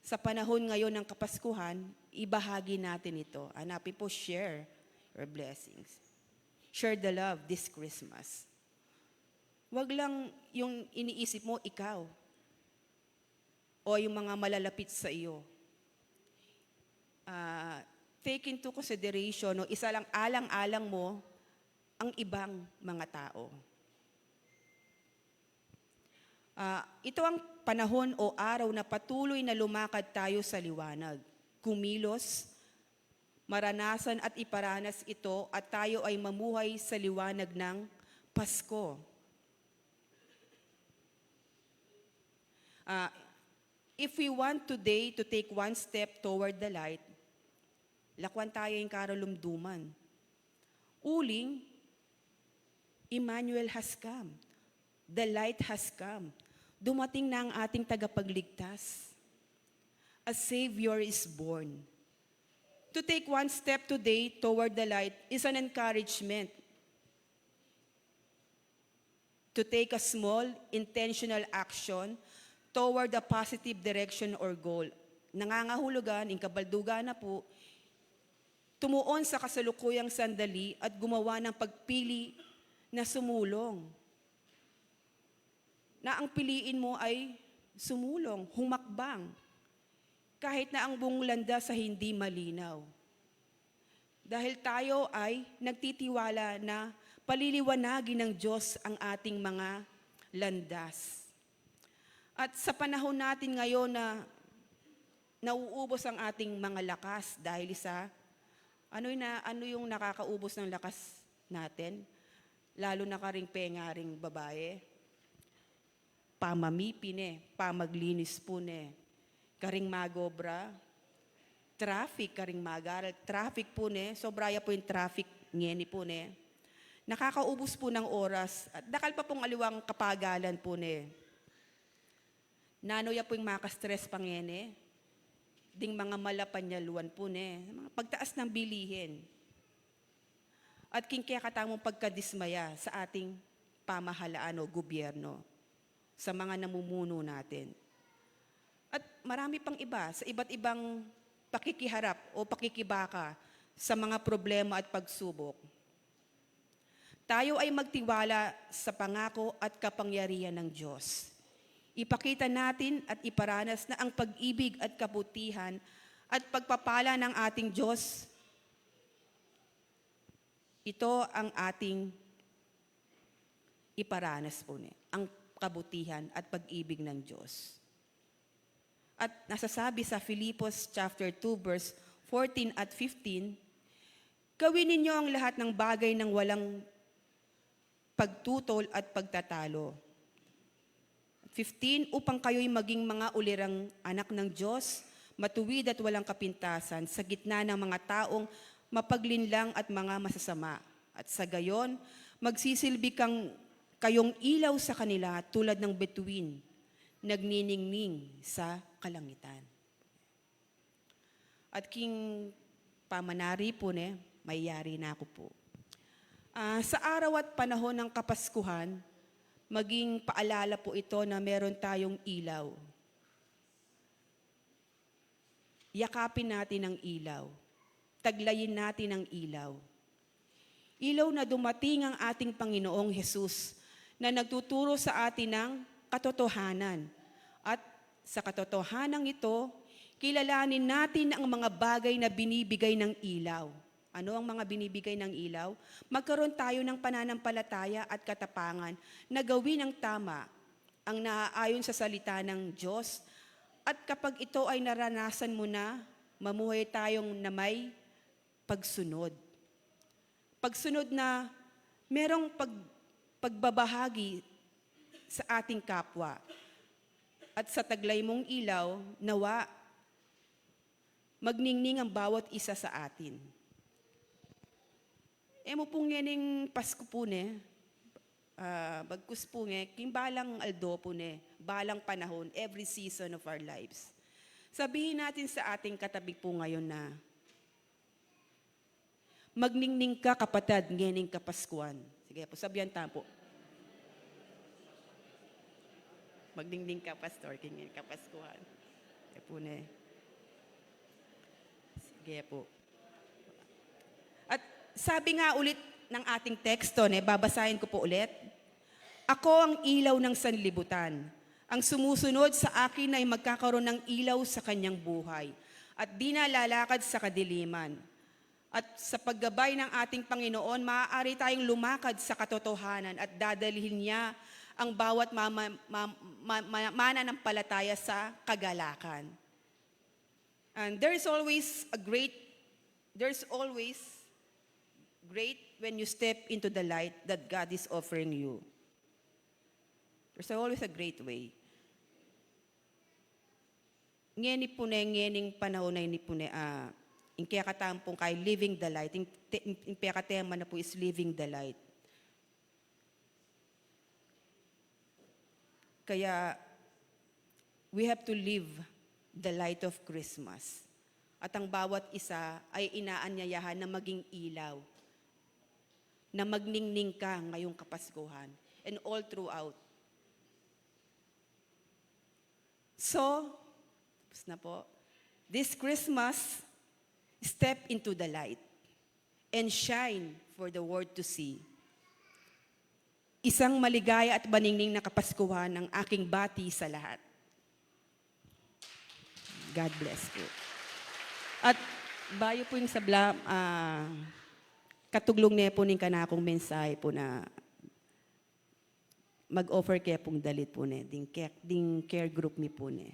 sa panahon ngayon ng Kapaskuhan, ibahagi natin ito. Hanapin po, share your blessings. Share the love this Christmas. Huwag lang yung iniisip mo, ikaw, o yung mga malalapit sa iyo. Take into consideration, no, isa lang alang-alang mo ang ibang mga tao. Ito ang panahon o araw na patuloy na lumakad tayo sa liwanag. Kumilos, maranasan at iparanas ito at tayo ay mamuhay sa liwanag ng Pasko. If we want today to take one step toward the light, lakwan tayo yung karalumduman. Uling, Emmanuel has come. The light has come. Dumating na ang ating tagapagligtas. A Savior is born. To take one step today toward the light is an encouragement. To take a small, intentional action toward a positive direction or goal. Nangangahulugan, inkabaldugan na po, tumuon sa kasalukuyang sandali at gumawa ng pagpili na sumulong. Na ang piliin mo ay sumulong, humakbang, kahit na ang buong landas sa hindi malinaw. Dahil tayo ay nagtitiwala na paliliwanagin ng Diyos ang ating mga landas. At sa panahon natin ngayon na nauubos ang ating mga lakas dahil sa ano yung nakakaubos ng lakas natin? Lalo na karing pengaring babae. Pamamipin pamaglinis po karing magobra, traffic karing magaral, traffic po sobraya po yung traffic ngeni po nakakaubos po ng oras, at dakal pa pong aliwang kapagalan po nanoya po yung makastress pang ding mga malapanyaluan po mga pagtaas ng bilihin, at king kaya katamong pagkadismaya sa ating pamahalaan o gobyerno, sa mga namumuno natin. At marami pang iba sa iba't ibang pakikiharap o pakikibaka sa mga problema at pagsubok. Tayo ay magtiwala sa pangako at kapangyarihan ng Diyos. Ipakita natin at iparanas na ang pag-ibig at kabutihan at pagpapala ng ating Diyos, ito ang ating iparanas po ang kabutihan at pag-ibig ng Diyos. At nasasabi sa Filipos chapter 2 verse 14 at 15, gawin ninyo ang lahat ng bagay ng walang pagtutol at pagtatalo. 15, upang kayo'y maging mga ulirang anak ng Diyos, matuwid at walang kapintasan sa gitna ng mga taong mapaglinlang at mga masasama. At sa gayon, magsisilbi kayong ilaw sa kanila tulad ng bituin, nagniningning sa kalangitan. At king pamanari po may yari na ako po. Sa araw at panahon ng Kapaskuhan, maging paalala po ito na meron tayong ilaw. Yakapin natin ang ilaw. Taglayin natin ang ilaw. Ilaw na dumating ang ating Panginoong Hesus na nagtuturo sa atin ng katotohanan. At sa katotohanan ito, kilalanin natin ang mga bagay na binibigay ng ilaw. Ano ang mga binibigay ng ilaw? Magkaroon tayo ng pananampalataya at katapangan na gawin ang tama, ang naaayon sa salita ng Diyos. At kapag ito ay naranasan mo na, mamuhay tayong na may pagsunod. Pagsunod na merong pagbabahagi sa ating kapwa. At sa taglay mong ilaw, nawa, magningning ang bawat isa sa atin. Emo po ngening Pasko po ne, bagkus po nge, king balang aldo po ne, balang panahon, every season of our lives. Sabihin natin sa ating katabi po ngayon na, magningning ka kapatid, ngening kapaskuan. Sige po, sabihan tayo po. Magningning ka, pastor, kingin kapaskuhan. Sige po ne. Sige po. At sabi nga ulit ng ating teksto, babasahin ko po ulit. Ako ang ilaw ng sanlibutan. Ang sumusunod sa akin ay magkakaroon ng ilaw sa kanyang buhay at di na lalakad sa kadiliman. At sa paggabay ng ating Panginoon, maaari tayong lumakad sa katotohanan at dadalhin niya ang bawat mananampalataya sa kagalakan. And there's always great when you step into the light that God is offering you. There's always a great way. Ngeni po na ngening panahon na ini po na in kaya katampong kay living the light. In kaya katema na po is living the light. Kaya we have to live the light of Christmas. At ang bawat isa ay inaanyayahan na maging ilaw. Na magningning ka ngayong Kapaskuhan. And all throughout. So, tapos na po, this Christmas, step into the light and shine for the world to see. Isang maligaya at baningning na Kapaskuhan ng aking bati sa lahat. God bless po. At bayo po yung sabla, katuglong niya po ning kanakong mensahe po na mag-offer kaya pong dalit po ne, ding care group mi po ne.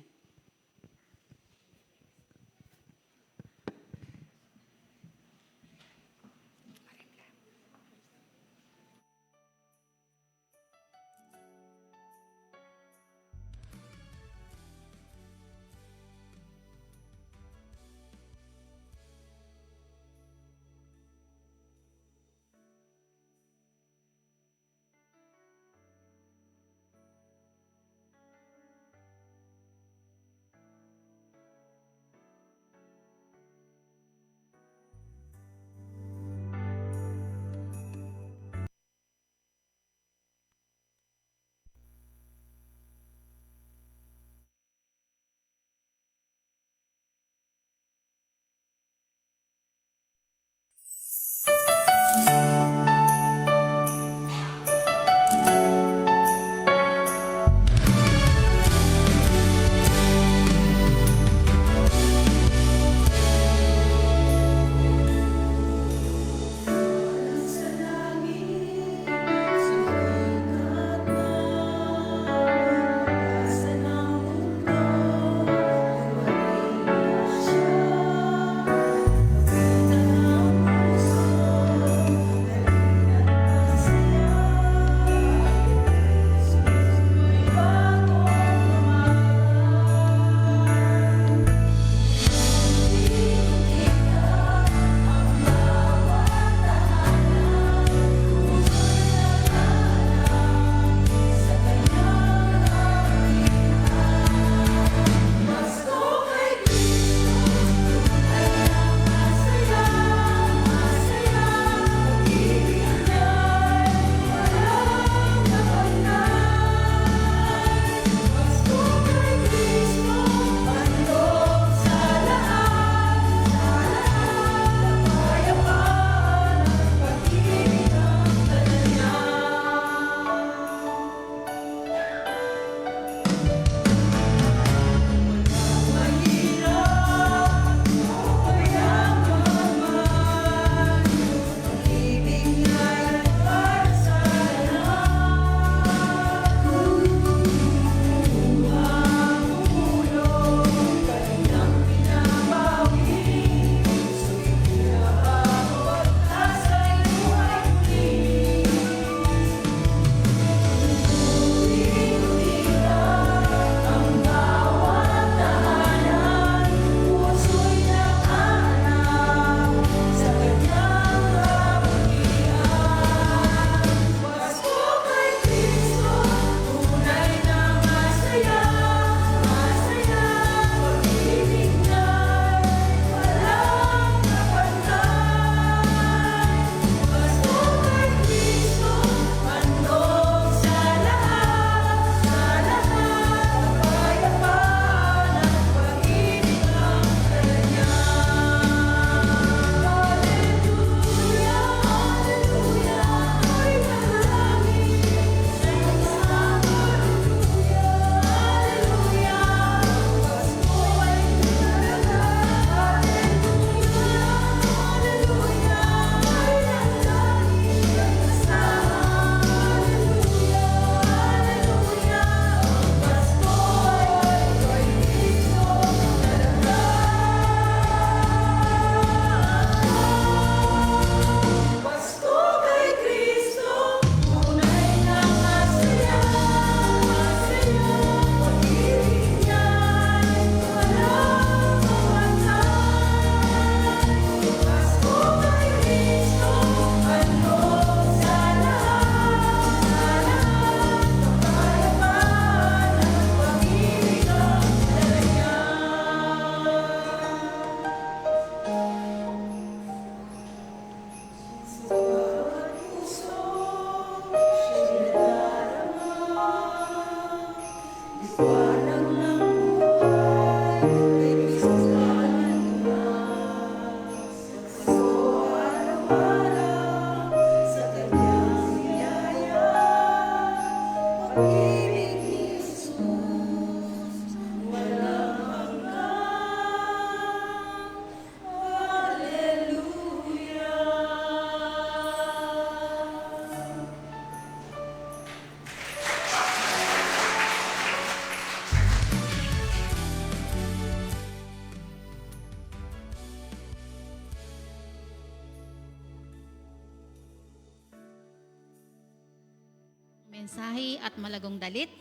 Mensahe at malagong dalit.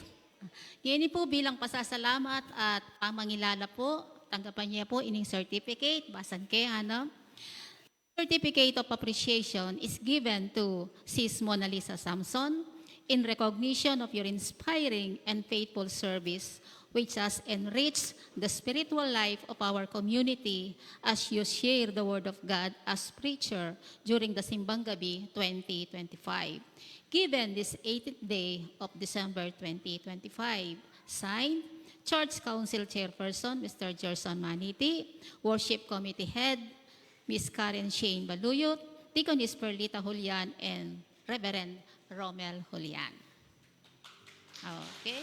Yan po bilang pasasalamat at pamangilala po, tanggapan niya po ining certificate, basan kaya ano. Certificate of Appreciation is given to Sis Mona Lisa Samson in recognition of your inspiring and faithful service, which has enriched the spiritual life of our community as you share the Word of God as preacher during the Simbang Gabi 2025. Given this 18th day of December 2025, signed, Church Council Chairperson, Mr. Gerson Maniti, Worship Committee Head, Ms. Karen Shane Baluyot, Deaconess Perlita Julian, and Reverend Romel Julian. Okay.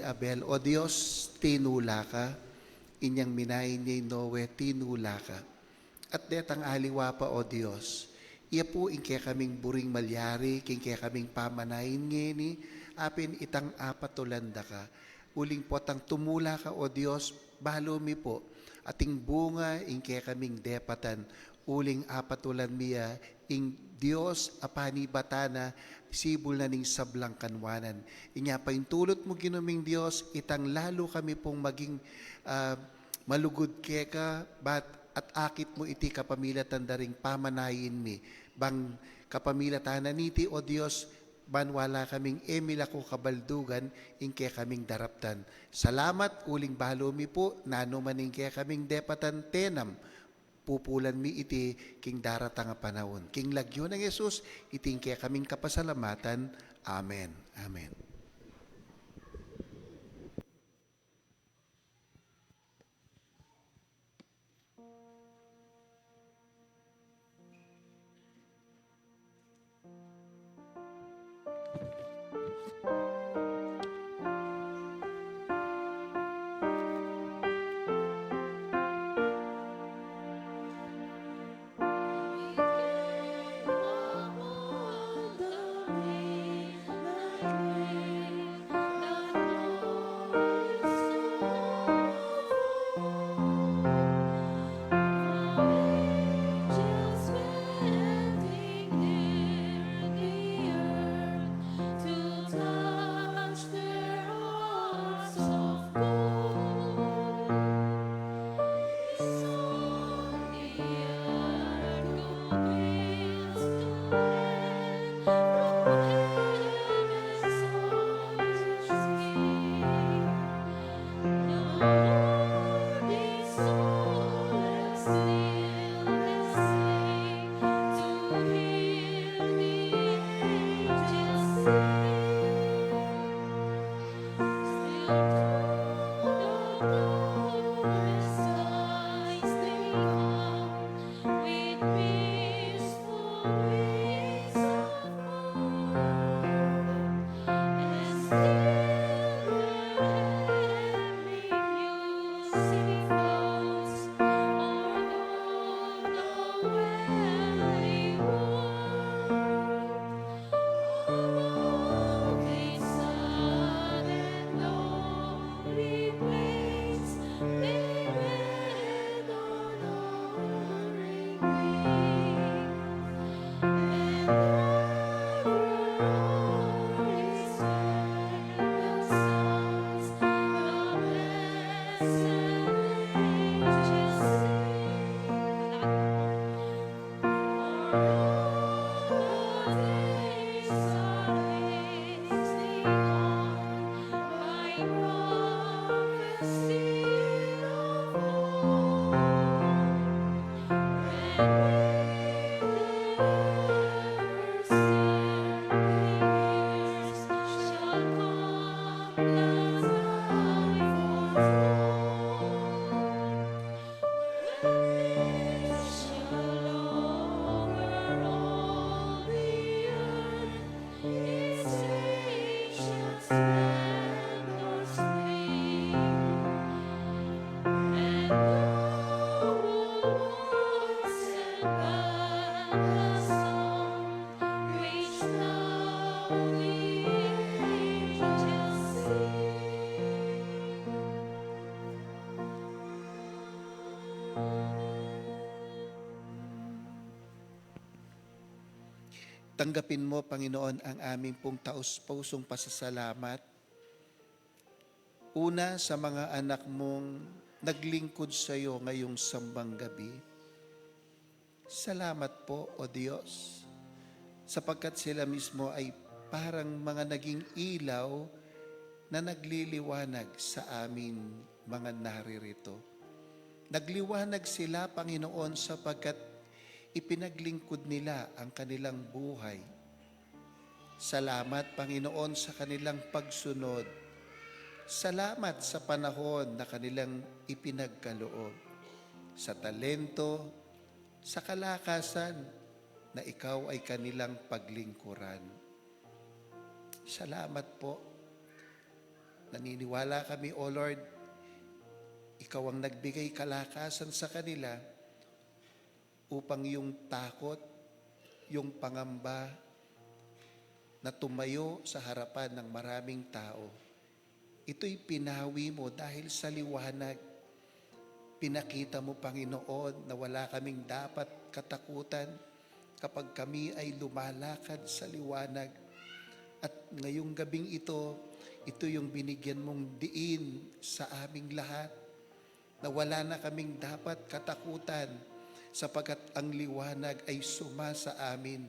Abel, O Diyos, tinula ka. Inyang minayin niya'y Noe, tinula ka. at detang aliwa pa, O Diyos. Iya po ingke kaming buring malyari, kingke kaming pamanayin ngeni, apin itang apatulanda ka. Uling po tang tumula ka, O Diyos, balomi po, ating bunga ingke kaming depatan, uling apatulan miya, ing Diyos apani batana, sibul na ning sablang kanwanan. Inya paintulot mo ginuming Diyos, itang lalo kami pong maging malugod keka, at akit mo iti kapamilatan daring pamanayin mi. Bang kapamilatan niti, O Diyos, banwala kaming emila ko kabaldugan, ingke kaming daraptan. Salamat, uling balo mi po, nano maning kaya kaming depatan tenam, pupulan mi iti king daratang panahon. King lagyo ng Yesus, iting kaya kaming kapasalamatan. Amen. Amen. Tanggapin mo, Panginoon, ang aming pong taos-pusong pasasalamat. Una, sa mga anak mong naglingkod sa iyo ngayong sambang gabi. Salamat po, O Diyos, sapagkat sila mismo ay parang mga naging ilaw na nagliliwanag sa amin mga naririto. Nagliwanag sila, Panginoon, sapagkat ipinaglingkod nila ang kanilang buhay. Salamat, Panginoon, sa kanilang pagsunod. Salamat sa panahon na kanilang ipinagkaloob. Sa talento, sa kalakasan na ikaw ay kanilang paglingkuran. Salamat po. Naniniwala kami, O Lord, ikaw ang nagbigay kalakasan sa kanila upang yung takot, yung pangamba na tumayo sa harapan ng maraming tao, ito'y pinawi mo dahil sa liwanag. Pinakita mo, Panginoon, na wala kaming dapat katakutan kapag kami ay lumalakad sa liwanag. At ngayong gabing ito yung binigyan mong diin sa aming lahat, na wala na kaming dapat katakutan sapagkat ang liwanag ay sumasa amin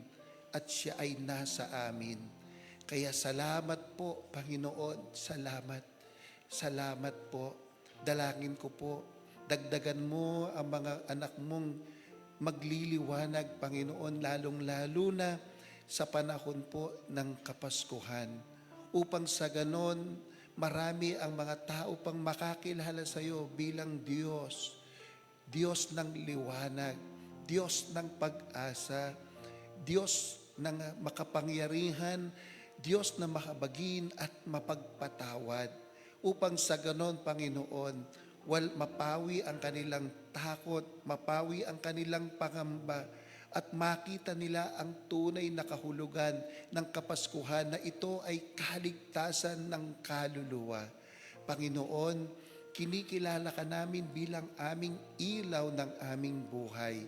at siya ay nasa amin. Kaya salamat po, Panginoon, salamat. Salamat po. Dalangin ko po, dagdagan mo ang mga anak mong magliliwanag, Panginoon, lalong-lalo na sa panahon po ng Kapaskuhan. Upang sa ganon, marami ang mga tao pang makakilala sa iyo bilang Diyos. Diyos ng liwanag, Diyos ng pag-asa, Diyos ng makapangyarihan, Diyos na makabagin at mapagpatawad. Upang sa ganon, Panginoon, mapawi ang kanilang takot, mapawi ang kanilang pangamba, at makita nila ang tunay na kahulugan ng Kapaskuhan na ito ay kaligtasan ng kaluluwa. Panginoon, kinikilala ka namin bilang aming ilaw ng aming buhay.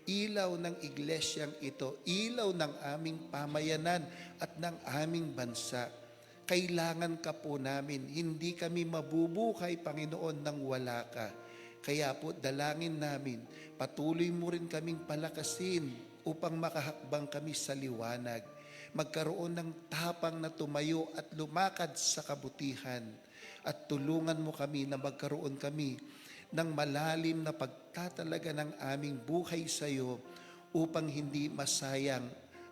Ilaw ng iglesyang ito, ilaw ng aming pamayanan at ng aming bansa. Kailangan ka po namin, hindi kami mabubuhay, Panginoon, nang wala ka. Kaya po, dalangin namin, patuloy mo rin kaming palakasin upang makahakbang kami sa liwanag. Magkaroon ng tapang na tumayo at lumakad sa kabutihan. At tulungan mo kami na magkaroon kami ng malalim na pagtatalaga ng aming buhay sa iyo upang hindi masayang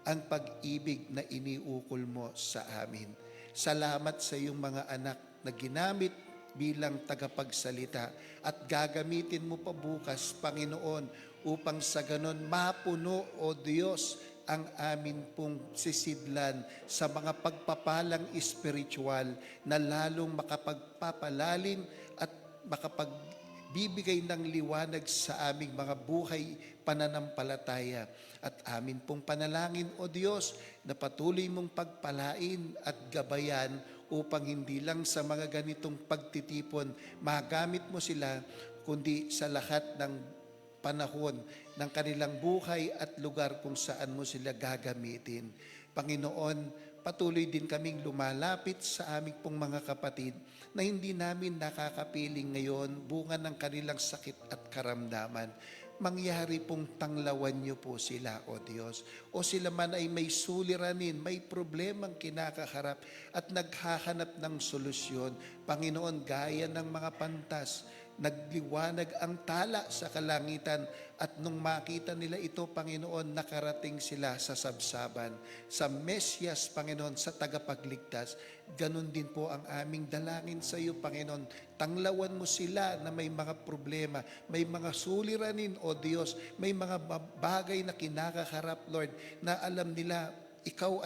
ang pag-ibig na iniukol mo sa amin. Salamat sa iyong mga anak na ginamit bilang tagapagsalita at gagamitin mo pa bukas, Panginoon, upang sa ganon mapuno, O Diyos, ang amin pong sisidlan sa mga pagpapalang espiritual na lalong makapagpapalalim at makapagbibigay ng liwanag sa aming mga buhay pananampalataya. At amin pong panalangin, O Diyos, na patuloy mong pagpalain at gabayan upang hindi lang sa mga ganitong pagtitipon magamit mo sila, kundi sa lahat ng panahon ng kanilang buhay at lugar kung saan mo sila gagamitin. Panginoon, patuloy din kaming lumalapit sa aming pong mga kapatid na hindi namin nakakapiling ngayon bunga ng kanilang sakit at karamdaman. Mangyari pong tanglawan niyo po sila, O Diyos. O sila man ay may suliranin, may problemang kinakaharap at naghahanap ng solusyon. Panginoon, gaya ng mga pantas, nagliwanag ang tala sa kalangitan at nung makita nila ito, Panginoon, nakarating sila sa sabsaban, sa Mesyas, Panginoon, sa tagapagligtas. Ganon din po ang aming dalangin sa iyo, Panginoon. Tanglawan mo sila na may mga problema, may mga suliranin, O Diyos, may mga bagay na kinakaharap, Lord, na alam nila ikaw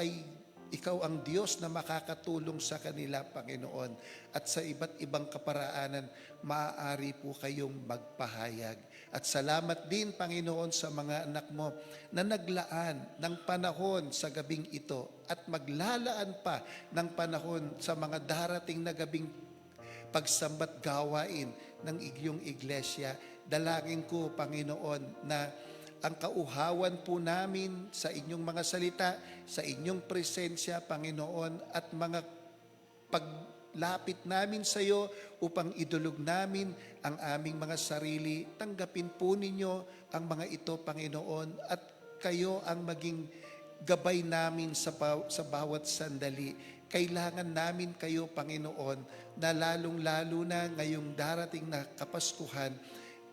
ang Diyos na makakatulong sa kanila, Panginoon. At sa iba't ibang kaparaanan, maaari po kayong magpahayag. At salamat din, Panginoon, sa mga anak mo na naglaan ng panahon sa gabing ito at maglalaan pa ng panahon sa mga darating na gabing pagsambat gawain ng iyong iglesia. Dalangin ko, Panginoon, na ang kauhawan po namin sa inyong mga salita, sa inyong presensya, Panginoon, at mga paglapit namin sa iyo upang idulog namin ang aming mga sarili. Tanggapin po ninyo ang mga ito, Panginoon, at kayo ang maging gabay namin sa bawat sandali. Kailangan namin kayo, Panginoon, na lalong-lalo na ngayong darating na Kapaskuhan.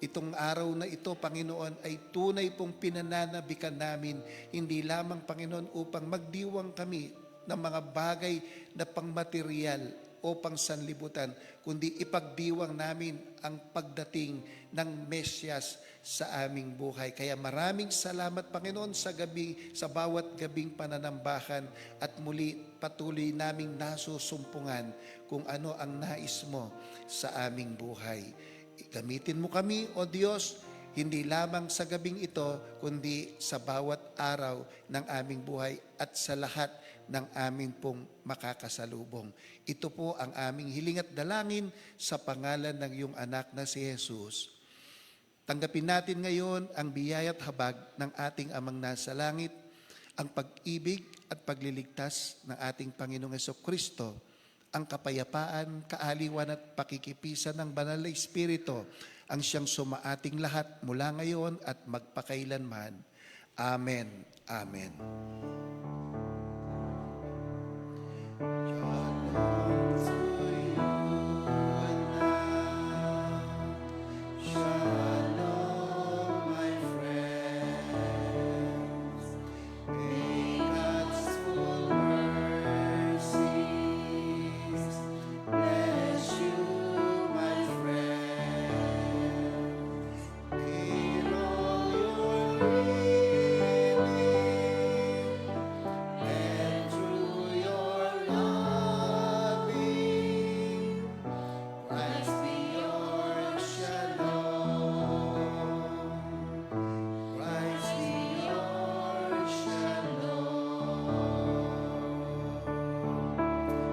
Itong araw na ito, Panginoon, ay tunay pong pinananabikan namin, hindi lamang, Panginoon, upang magdiwang kami ng mga bagay na pangmaterial o pangsanlibutan, kundi ipagdiwang namin ang pagdating ng Mesyas sa aming buhay. Kaya maraming salamat, Panginoon, sa bawat gabing pananambahan at muli patuloy naming nasusumpungan kung ano ang nais mo sa aming buhay. Gamitin mo kami, O Diyos, hindi lamang sa gabing ito, kundi sa bawat araw ng aming buhay at sa lahat ng aming pong makakasalubong. Ito po ang aming hiling at dalangin sa pangalan ng iyong anak na si Jesus. Tanggapin natin ngayon ang biyaya at habag ng ating Amang nasa langit, ang pag-ibig at pagliligtas ng ating Panginoong Hesukristo, ang kapayapaan, kaaliwan at pakikipisan ng Banal na Espiritu, ang siyang sumaating lahat mula ngayon at magpakailanman. Amen. Amen.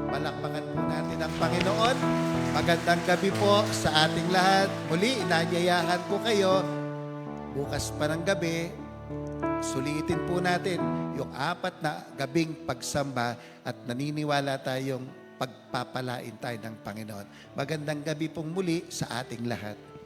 Palakpakan po natin ang Panginoon. Magandang gabi po sa ating lahat. Muli, inanyayahan po kayo. Bukas pa ng gabi, sulitin po natin yung 4 na gabing pagsamba at naniniwala tayong pagpapalain tayo ng Panginoon. Magandang gabi pong muli sa ating lahat.